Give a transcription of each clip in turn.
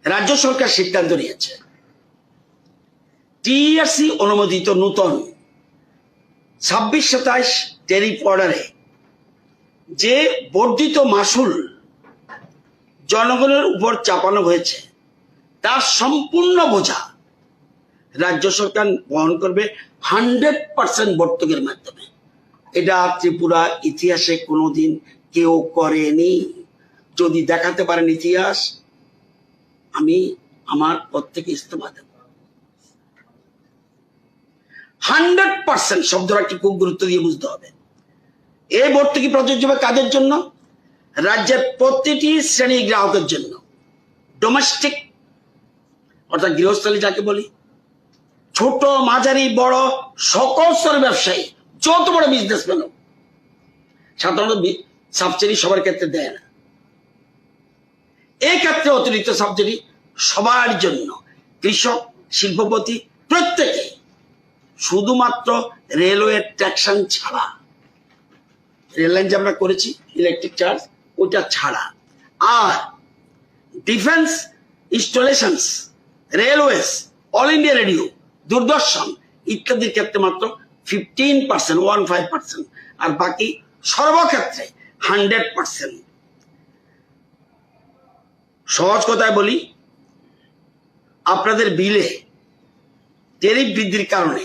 রাজ্য সরকার সিদ্ধান্ত নিয়েছে টিআরসি অনুমোদিত নতুন 26-27 ট্যারিফ অর্ডারে যে বর্ধিত মাসুল জনগণের উপর চাপানো হয়েছে তার সম্পূর্ণ বোঝা রাজ্য সরকার বহন করবে 100% ভর্তুকির মাধ্যমে। এটা ত্রিপুরা ইতিহাসে কোনোদিন কেউ করেনি। যদি দেখাতে পারেন ইতিহাস, আমি আমার পদ থেকে ইস্তফা দেব। 100% শব্দটা একটি খুব গুরুত্ব দিয়ে বুঝতে হবে। এই ভর্তুকি প্রযোজ্য হবে কাদের জন্য? রাজ্যের প্রতিটি শ্রেণীর গ্রাহকের জন্য। ডোমেস্টিক অর্থাৎ গৃহস্থলী যাকে বলি, ছোট মাঝারি বড় সকল স্তরের ব্যবসায়ী, যত বড় বিজনেসম্যান, সাধারণত সাবসিডি সবার ক্ষেত্রে দেয় না। এই ক্ষেত্রে অতিরিক্ত সাবসিডি সবার জন্য, কৃষক, শিল্পপতি প্রত্যেকে, শুধুমাত্র রেলওয়ে ট্যাক্সন ছাড়া। রেল লাইন যে আমরা করেছি ইলেকট্রিক চার্জ, ওটা ছাড়া। আর defence installations, railways, all India radio, Doordarshan ইত্যাদির ক্ষেত্রে মাত্র 15%, আর বাকি সর্বক্ষেত্রে 100%। সহজ কথায় বলি, আপনাদের বিলে ট্যারিফ বৃদ্ধির কারণে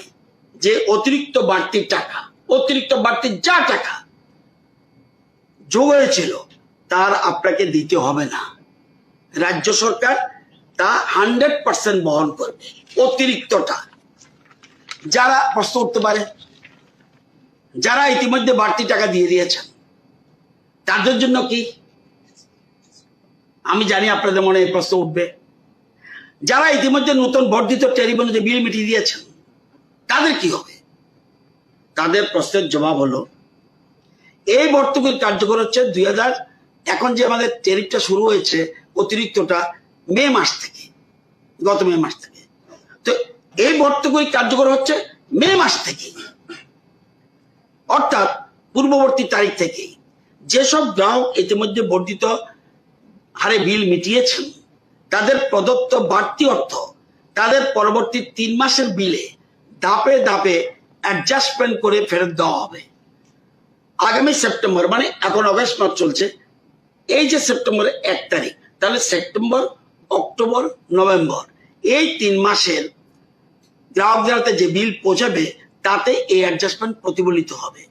যে অতিরিক্ত বাড়তি টাকা, অতিরিক্ত বাড়তি যা টাকা যোগ হয়েছিল তার আপনাকে দিতে হবে না। রাজ্য সরকার তা 100% বহন করবে। অতিরিক্তটা যারা প্রশ্ন উঠতে পারে, যারা ইতিমধ্যে বাড়তি টাকা দিয়ে দিয়েছেন তাদের জন্য কি? আমি জানি আপনাদের মনে এই প্রশ্ন উঠবে। যারা ইতিমধ্যে নতুন বর্ধিত ট্যারিফ অনুযায়ী বিল মিটিয়ে দিয়েছেন তাদের কি হবে? তাদের প্রশ্নের জবাব হলো, এই ভর্তুকির কার্যকর হচ্ছে 2000, এখন যে আমাদের ট্যারিফটা শুরু হয়েছে অতিরিক্তটা মে মাস থেকে, গত মে মাস থেকে। তো এই ভর্তুকি কার্যকর হচ্ছে মে মাস থেকে, অর্থাৎ পূর্ববর্তী তারিখ থেকেই। যেসব গ্রাহক ইতিমধ্যে বর্ধিত হারে বিল মিটিয়েছেন তাদের প্রদত্ত বাড়তি অর্থ তাদের পরবর্তী 3 মাসের বিলে ধাপে ধাপে অ্যাডজাস্টমেন্ট করে ফেরত দেওয়া হবে। আগামী সেপ্টেম্বর, মানে এখন অগস্ট মাস চলছে, এই যে সেপ্টেম্বরের 1 তারিখ, তাহলে সেপ্টেম্বর, অক্টোবর, নভেম্বর এই 3 মাসের গ্রাহকদের হাতে যে বিল পৌঁছাবে তাতে এই অ্যাডজাস্টমেন্ট প্রতিফলিত হবে।